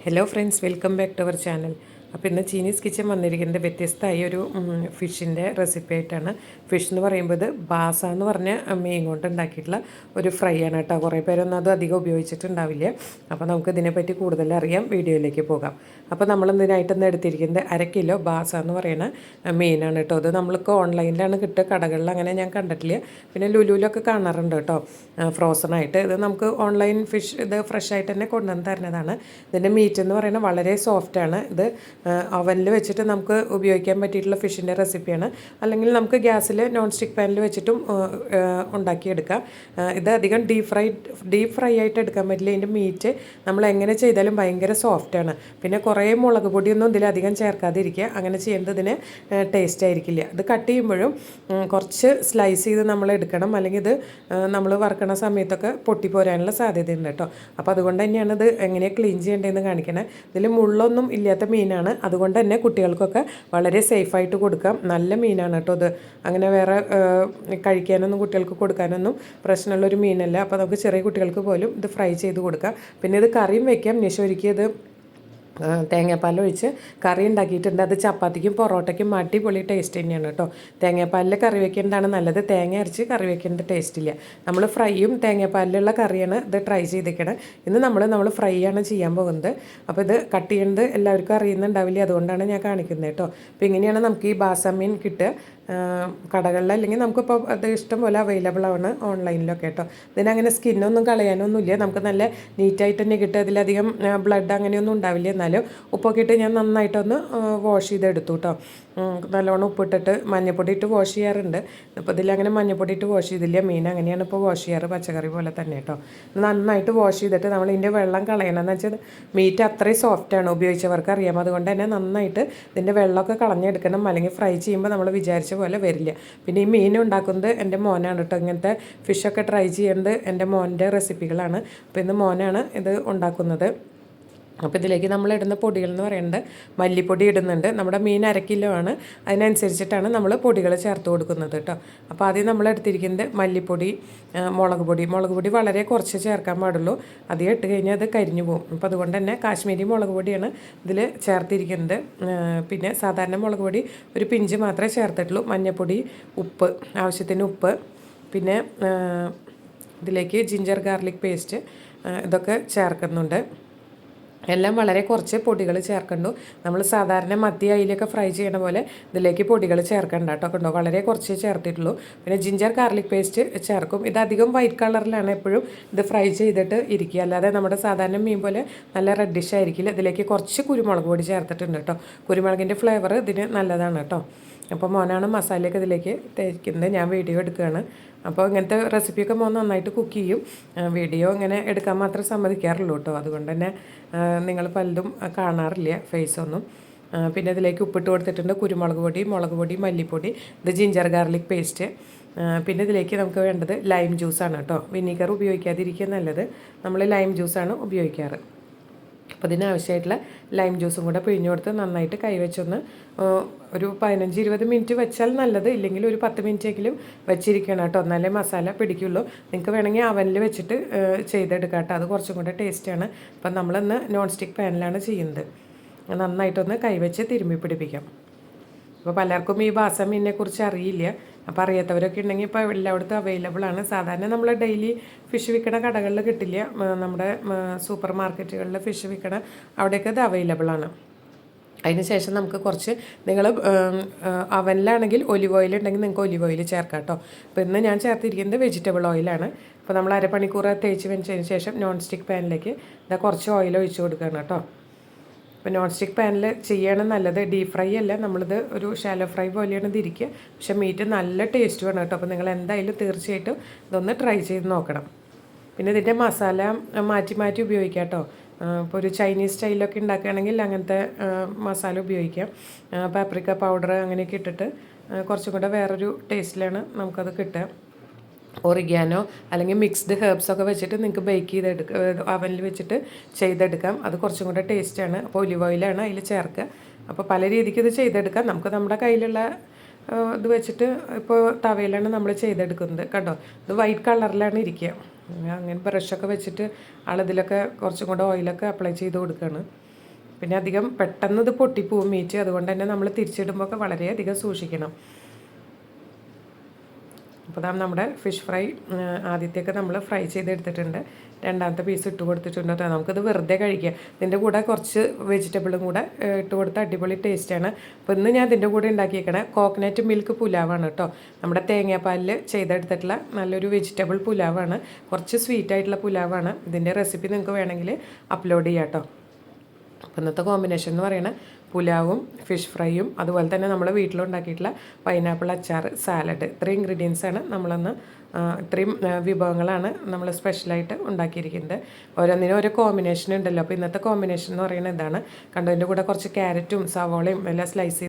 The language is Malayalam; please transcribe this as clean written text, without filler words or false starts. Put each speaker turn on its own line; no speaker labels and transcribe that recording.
Hello friends, welcome back to our channel. അപ്പോൾ ഇന്ന് ചീനീസ് കിച്ചൻ വന്നിരിക്കുന്നത് വ്യത്യസ്തമായ ഒരു ഫിഷിൻ്റെ റെസിപ്പി ആയിട്ടാണ്. ഫിഷ് എന്ന് പറയുമ്പോൾ ഇത് ബാസ എന്ന് പറഞ്ഞ മീൻ കൊണ്ട് ഉണ്ടാക്കിയിട്ടുള്ള ഒരു ഫ്രൈ ആണ് കേട്ടോ. കുറേ പേരൊന്നും അത് അധികം ഉപയോഗിച്ചിട്ടുണ്ടാവില്ല. അപ്പോൾ നമുക്ക് ഇതിനെപ്പറ്റി കൂടുതൽ അറിയാം. വീഡിയോയിലേക്ക് പോകാം. അപ്പോൾ നമ്മൾ ഇതിനായിട്ടൊന്ന് എടുത്തിരിക്കുന്നത് 1/2 കിലോ ബാസ എന്ന് പറയുന്ന മീനാണ് കേട്ടോ. ഇത് നമ്മൾക്ക് ഓൺലൈനിലാണ് കിട്ടുക, കടകളിൽ അങ്ങനെ ഞാൻ കണ്ടിട്ടില്ല. പിന്നെ ലുലുവിലൊക്കെ കാണാറുണ്ട് കേട്ടോ, ഫ്രോസൺ ആയിട്ട്. ഇത് നമുക്ക് ഓൺലൈൻ ഫിഷ് ഇത് ഫ്രഷ് ആയിട്ട് തന്നെ കൊണ്ടുവന്ന് തരുന്നതാണ്. ഇതിൻ്റെ മീറ്റ് എന്ന് പറയുന്നത് വളരെ സോഫ്റ്റാണ്. ഇത് അവനിൽ വെച്ചിട്ട് നമുക്ക് ഉപയോഗിക്കാൻ പറ്റിയിട്ടുള്ള ഫിഷിൻ്റെ റെസിപ്പിയാണ്. അല്ലെങ്കിൽ നമുക്ക് ഗ്യാസിൽ നോൺ സ്റ്റിക്ക് പാനിൽ വെച്ചിട്ടും ഉണ്ടാക്കിയെടുക്കാം. ഇത് അധികം ഡീപ്പ് ഫ്രൈ ആയിട്ട് എടുക്കാൻ പറ്റില്ല. ഇതിൻ്റെ മീറ്റ് നമ്മൾ എങ്ങനെ ചെയ്താലും ഭയങ്കര സോഫ്റ്റാണ്. പിന്നെ കുറേ മുളക് പൊടിയൊന്നും ഇതിലധികം ചേർക്കാതിരിക്കുക. അങ്ങനെ ചെയ്യുന്നതിന് ടേസ്റ്റ് ആയിരിക്കില്ല. ഇത് കട്ട് ചെയ്യുമ്പോഴും കുറച്ച് സ്ലൈസ് ചെയ്ത് നമ്മൾ എടുക്കണം, അല്ലെങ്കിൽ ഇത് നമ്മൾ വറുക്കണ സമയത്തൊക്കെ പൊട്ടിപ്പോരാനുള്ള സാധ്യതയുണ്ട് കേട്ടോ. അപ്പോൾ അതുകൊണ്ട് തന്നെയാണ് ഇത് എങ്ങനെയാണ് ക്ലീൻ ചെയ്യേണ്ടതെന്ന് കാണിക്കണേ. ഇതിൽ മുള്ളൊന്നും ഇല്ലാത്ത മീനാണ്. അതുകൊണ്ട് തന്നെ കുട്ടികൾക്കൊക്കെ വളരെ സേഫായിട്ട് കൊടുക്കാം. നല്ല മീനാണ് കേട്ടോ ഇത്. അങ്ങനെ വേറെ കഴിക്കാനൊന്നും കുട്ടികൾക്ക് കൊടുക്കാനൊന്നും പ്രശ്നമുള്ളൊരു മീനല്ല. അപ്പോൾ നമുക്ക് ചെറിയ കുട്ടികൾക്ക് പോലും ഇത് ഫ്രൈ ചെയ്ത് കൊടുക്കാം. പിന്നെ ഇത് കറിയും വയ്ക്കാം. നിശൊരിക്കിയത് തേങ്ങാപ്പാലൊഴിച്ച് കറി ഉണ്ടാക്കിയിട്ടുണ്ട്. അത് ചപ്പാത്തിക്കും പൊറോട്ടയ്ക്കും അടിപൊളി ടേസ്റ്റ് തന്നെയാണ് കേട്ടോ. തേങ്ങാപ്പാലിൽ കറി വയ്ക്കേണ്ടതാണ് നല്ലത്. തേങ്ങ അരച്ച് കറി വയ്ക്കേണ്ട ടേസ്റ്റ് ഇല്ല. നമ്മൾ ഫ്രൈയും തേങ്ങാപ്പാലിലുള്ള കറിയാണ് ഇത് ട്രൈ ചെയ്തിരിക്കണം. ഇന്ന് നമ്മൾ ഫ്രൈ ആണ് ചെയ്യാൻ പോകുന്നത്. അപ്പോൾ ഇത് കട്ട് ചെയ്യുന്നത് എല്ലാവർക്കും അറിയുന്നുണ്ടാവില്ല, അതുകൊണ്ടാണ് ഞാൻ കാണിക്കുന്നത് കേട്ടോ. അപ്പോൾ ഇങ്ങനെയാണ് നമുക്ക് ഈ ബാസമീൻ കിട്ടുക കടകളിൽ. അല്ലെങ്കിൽ നമുക്കിപ്പോൾ അത് ഇഷ്ടം പോലെ അവൈലബിൾ ആണ് ഓൺലൈനിലൊക്കെ കേട്ടോ. ഇതിനങ്ങനെ സ്കിന്നൊന്നും കളയാനൊന്നുമില്ല. നമുക്ക് നല്ല നീറ്റായിട്ട് തന്നെ കിട്ടുക. അതിലധികം ബ്ലഡ് അങ്ങനെയൊന്നും ഉണ്ടാവില്ല. എന്നാലും ഉപ്പൊക്കെ ഇട്ട് ഞാൻ നന്നായിട്ടൊന്ന് വാഷ് ചെയ്തെടുത്തു കേട്ടോ. നല്ലോണം ഉപ്പിട്ടിട്ട് മഞ്ഞപ്പൊടി ഇട്ട് വാഷ് ചെയ്യാറുണ്ട്. അപ്പോൾ ഇതിലങ്ങനെ മഞ്ഞപ്പൊടി ഇട്ട് വാഷ് ചെയ്തില്ല. മീൻ അങ്ങനെയാണ് ഇപ്പോൾ വാഷ് ചെയ്യാറ്, പച്ചക്കറി പോലെ തന്നെ കേട്ടോ. നന്നായിട്ട് വാഷ് ചെയ്തിട്ട് നമ്മൾ ഇതിൻ്റെ വെള്ളം കളയണമെന്ന് വെച്ചാൽ മീറ്റ് അത്രയും സോഫ്റ്റാണ്, ഉപയോഗിച്ചവർക്ക് അറിയാം. അതുകൊണ്ട് തന്നെ നന്നായിട്ട് ഇതിൻ്റെ വെള്ളമൊക്കെ കളഞ്ഞെടുക്കണം. അല്ലെങ്കിൽ ഫ്രൈ ചെയ്യുമ്പോൾ നമ്മൾ വിചാരിച്ച പോലെ വരില്ല. പിന്നെ ഈ മീൻ ഉണ്ടാക്കുന്നത് എൻ്റെ മോനാണ് കേട്ടോ. ഇങ്ങനത്തെ ഫിഷൊക്കെ ട്രൈ ചെയ്യുന്നത് എൻ്റെ മോൻ്റെ റെസിപ്പികളാണ്. അപ്പോൾ ഇന്ന് മോനാണ് ഇത് ഉണ്ടാക്കുന്നത്. അപ്പോൾ ഇതിലേക്ക് നമ്മൾ ഇടുന്ന പൊടികൾ എന്ന് പറയുന്നത് മല്ലിപ്പൊടി ഇടുന്നുണ്ട്. നമ്മുടെ മീൻ 1/2 കിലോ ആണ്, അതിനനുസരിച്ചിട്ടാണ് നമ്മൾ പൊടികൾ ചേർത്ത് കൊടുക്കുന്നത് കേട്ടോ. അപ്പോൾ ആദ്യം നമ്മൾ എടുത്തിരിക്കുന്നത് മല്ലിപ്പൊടി, മുളക് പൊടി വളരെ കുറച്ച് ചേർക്കാൻ പാടുള്ളൂ. അധികം ഇട്ട് കഴിഞ്ഞാൽ അത് കരിഞ്ഞു പോകും. അപ്പോൾ അതുകൊണ്ട് തന്നെ കാശ്മീരി മുളക് പൊടിയാണ് ഇതിൽ ചേർത്തിരിക്കുന്നത്. പിന്നെ സാധാരണ മുളക് പൊടി ഒരു പിഞ്ച് മാത്രമേ ചേർത്തിട്ടുള്ളൂ. മഞ്ഞൾപ്പൊടി, ഉപ്പ്, ആവശ്യത്തിന് ഉപ്പ്, പിന്നെ ഇതിലേക്ക് ജിഞ്ചർ ഗാർലിക് പേസ്റ്റ് ഇതൊക്കെ ചേർക്കുന്നുണ്ട്. എല്ലാം വളരെ കുറച്ച് പൊടികൾ ചേർക്കണ്ടു. നമ്മൾ സാധാരണ മത്തി അയിലൊക്കെ ഫ്രൈ ചെയ്യണ പോലെ ഇതിലേക്ക് പൊടികൾ ചേർക്കണ്ട കേട്ടോ. കണ്ടോ, വളരെ കുറച്ച് ചേർത്തിട്ടുള്ളൂ. പിന്നെ ജിഞ്ചർ ഗാർലിക് പേസ്റ്റ് ചേർക്കും. ഇത് അധികം വൈറ്റ് കളറിലാണ് എപ്പോഴും ഇത് ഫ്രൈ ചെയ്തിട്ട് ഇരിക്കുക, അല്ലാതെ നമ്മുടെ സാധാരണ മീൻ പോലെ നല്ല റെഡിഷ് ആയിരിക്കില്ല. ഇതിലേക്ക് കുറച്ച് കുരുമുളക് പൊടി ചേർത്തിട്ടുണ്ട് കേട്ടോ. കുരുമുളകിൻ്റെ ഫ്ലേവർ ഇതിന് നല്ലതാണ് കേട്ടോ. അപ്പോൾ മോനാണ് മസാലയൊക്കെ ഇതിലേക്ക് തേക്കുന്നത്, ഞാൻ വീഡിയോ എടുക്കുകയാണ്. അപ്പോൾ ഇങ്ങനത്തെ റെസിപ്പിയൊക്കെ മോൻ നന്നായിട്ട് കുക്ക് ചെയ്യും. വീഡിയോ ഇങ്ങനെ എടുക്കാൻ മാത്രം സമ്മതിക്കാറുള്ളൂ കേട്ടോ. അതുകൊണ്ട് തന്നെ നിങ്ങൾ പലതും കാണാറില്ല ഫേസൊന്നും. പിന്നെ ഇതിലേക്ക് ഉപ്പിട്ട് കൊടുത്തിട്ടുണ്ട്, കുരുമുളക് പൊടി, മുളക് പൊടി, മല്ലിപ്പൊടി, ഇത് ജിഞ്ചർ ഗാർലിക് പേസ്റ്റ്. പിന്നെ ഇതിലേക്ക് നമുക്ക് വേണ്ടത് ലൈം ജ്യൂസാണ് കേട്ടോ. വിനീഗർ ഉപയോഗിക്കാതിരിക്കുക നല്ലത്. നമ്മൾ ലൈം ജ്യൂസാണ് ഉപയോഗിക്കാറ്. അപ്പോൾ ഇതിനാവശ്യമായിട്ടുള്ള ലൈം ജ്യൂസും കൂടെ പിഴിഞ്ഞു കൊടുത്ത് നന്നായിട്ട് കൈവച്ചൊന്ന് ഒരു 15-20 മിനിറ്റ് വെച്ചാൽ നല്ലത്. ഇല്ലെങ്കിൽ ഒരു 10 മിനിറ്റെങ്കിലും വെച്ചിരിക്കണം കേട്ടോ, എന്നാലേ മസാല പിടിക്കുള്ളൂ. നിങ്ങൾക്ക് വേണമെങ്കിൽ അവനിൽ വെച്ചിട്ട് ചെയ്തെടുക്കാം കേട്ടോ, അത് കുറച്ചും കൂടെ ടേസ്റ്റാണ്. അപ്പം നമ്മളിന്ന് നോൺ സ്റ്റിക്ക് പാനിലാണ് ചെയ്യുന്നത്. നന്നായിട്ടൊന്ന് കൈവച്ച് തിരുമ്മി പിടിപ്പിക്കാം. അപ്പോൾ പലർക്കും ഈ ബാസമീനിനെ കുറിച്ച് അറിയില്ല. അപ്പോൾ അറിയാത്തവരൊക്കെ ഉണ്ടെങ്കിൽ ഇപ്പോൾ എല്ലായിടത്തും അവൈലബിൾ ആണ്. സാധാരണ നമ്മൾ ഡെയിലി ഫിഷ് വിൽക്കണ കടകളിൽ കിട്ടില്ല. നമ്മുടെ സൂപ്പർ മാർക്കറ്റുകളിൽ ഫിഷ് വിൽക്കണ അവിടെയൊക്കെ ഇത് അവൈലബിൾ ആണ്. അതിന് ശേഷം നമുക്ക് കുറച്ച് നിങ്ങൾ അവനിലാണെങ്കിൽ ഒലിവ് ഓയിൽ ഉണ്ടെങ്കിൽ നിങ്ങൾക്ക് ഒലിവ് ഓയിൽ ചേർക്കാം കേട്ടോ. അപ്പോൾ ഇന്ന് ഞാൻ ചേർത്തിരിക്കുന്നത് വെജിറ്റബിൾ ഓയിലാണ്. അപ്പോൾ നമ്മൾ അരമണിക്കൂർ തേച്ച് വെച്ചതിന് ശേഷം നോൺ സ്റ്റിക്ക് പാനിലേക്ക് ഇതാ കുറച്ച് ഓയിൽ ഒഴിച്ച് കൊടുക്കുകയാണ് കേട്ടോ. ഇപ്പോൾ നോൺ സ്റ്റിക്ക് പാനിൽ ചെയ്യണം നല്ലത്. ഡീപ്പ് ഫ്രൈ അല്ല, നമ്മളിത് ഒരു ഷാലോ ഫ്രൈ പോലെയാണ് ഇതിരിക്കുക. പക്ഷേ മീറ്റ് നല്ല ടേസ്റ്റ് വേണം കേട്ടോ. അപ്പോൾ നിങ്ങൾ എന്തായാലും തീർച്ചയായിട്ടും ഇതൊന്ന് ട്രൈ ചെയ്ത് നോക്കണം. പിന്നെ ഇതിൻ്റെ മസാല മാറ്റി മാറ്റി ഉപയോഗിക്കാം കേട്ടോ. ഇപ്പോൾ ഒരു ചൈനീസ് സ്റ്റൈലൊക്കെ ഉണ്ടാക്കുകയാണെങ്കിൽ അങ്ങനത്തെ മസാല ഉപയോഗിക്കാം. പാപ്രിക്ക പൗഡർ അങ്ങനെയൊക്കെ ഇട്ടിട്ട് കുറച്ചും കൂടെ വേറൊരു ടേസ്റ്റിലാണ് നമുക്കത് കിട്ടുക. ഒറിഗാനോ അല്ലെങ്കിൽ മിക്സ്ഡ് ഹെർബ്സൊക്കെ വെച്ചിട്ട് നിങ്ങൾക്ക് ബേക്ക് ചെയ്തെടുക്കുക, അവനിൽ വെച്ചിട്ട് ചെയ്തെടുക്കാം. അത് കുറച്ചും കൂടെ ടേസ്റ്റാണ്. അപ്പോൾ ഒലിവ് ഓയിലാണ് അതിൽ ചേർക്കുക. അപ്പോൾ പല രീതിക്ക് ഇത് ചെയ്തെടുക്കാം. നമുക്ക് നമ്മുടെ കയ്യിലുള്ള ഇത് വെച്ചിട്ട് ഇപ്പോൾ തവയിലാണ് നമ്മൾ ചെയ്തെടുക്കുന്നത് കേട്ടോ. ഇത് വൈറ്റ് കളറിലാണ് ഇരിക്കുക. അങ്ങനെ ബ്രഷൊക്കെ വെച്ചിട്ട് ആളിതിലൊക്കെ കുറച്ചും കൂടെ ഓയിലൊക്കെ അപ്ലൈ ചെയ്ത് കൊടുക്കുകയാണ്. പിന്നെ അധികം പെട്ടെന്ന് ഇത് പൊട്ടിപ്പോവും മീറ്റ്. അതുകൊണ്ട് തന്നെ നമ്മൾ തിരിച്ചിടുമ്പോൾ ഒക്കെ വളരെയധികം സൂക്ഷിക്കണം. അപ്പോൾ നമ്മുടെ ഫിഷ് ഫ്രൈ ആദ്യത്തേക്ക് നമ്മൾ ഫ്രൈ ചെയ്തെടുത്തിട്ടുണ്ട്. രണ്ടാമത്തെ പീസ് ഇട്ട് കൊടുത്തിട്ടുണ്ട് കേട്ടോ. നമുക്കിത് വെറുതെ കഴിക്കാം. ഇതിൻ്റെ കൂടെ കുറച്ച് വെജിറ്റബിളും കൂടെ ഇട്ട് കൊടുത്ത് അടിപൊളി ടേസ്റ്റാണ്. അപ്പോൾ ഇന്ന് ഞാൻ ഇതിൻ്റെ കൂടെ ഉണ്ടാക്കിയേക്കണേ കോക്കനട്ട് മിൽക്ക് പുലാവാണ് കേട്ടോ. നമ്മുടെ തേങ്ങാപ്പാലിൽ ചെയ്തെടുത്തിട്ടുള്ള നല്ലൊരു വെജിറ്റബിൾ പുലാവാണ്. കുറച്ച് സ്വീറ്റ് ആയിട്ടുള്ള പുലാവാണ്. ഇതിൻ്റെ റെസിപ്പി നിങ്ങൾക്ക് വേണമെങ്കിൽ അപ്ലോഡ് ചെയ്യാം കേട്ടോ. അപ്പോൾ ഇന്നത്തെ കോമ്പിനേഷൻ എന്ന് പറയുന്നത് പുലാവും ഫിഷ് ഫ്രൈയും അതുപോലെ തന്നെ നമ്മൾ വീട്ടിലുണ്ടാക്കിയിട്ടുള്ള പൈനാപ്പിൾ അച്ചാർ, സാലഡ്, ഇത്രയും ഇൻഗ്രീഡിയൻസാണ് നമ്മളന്ന് ഇത്രയും വിഭവങ്ങളാണ് നമ്മൾ സ്പെഷ്യലായിട്ട് ഉണ്ടാക്കിയിരിക്കുന്നത്. ഓരോന്നിനും ഓരോ കോമ്പിനേഷൻ ഉണ്ടല്ലോ. അപ്പോൾ ഇന്നത്തെ കോമ്പിനേഷൻ എന്ന് പറയുന്നത് ഇതാണ്. കണ്ടതിൻ്റെ കൂടെ കുറച്ച് ക്യാരറ്റും സവോളയും എല്ലാം സ്ലൈസ്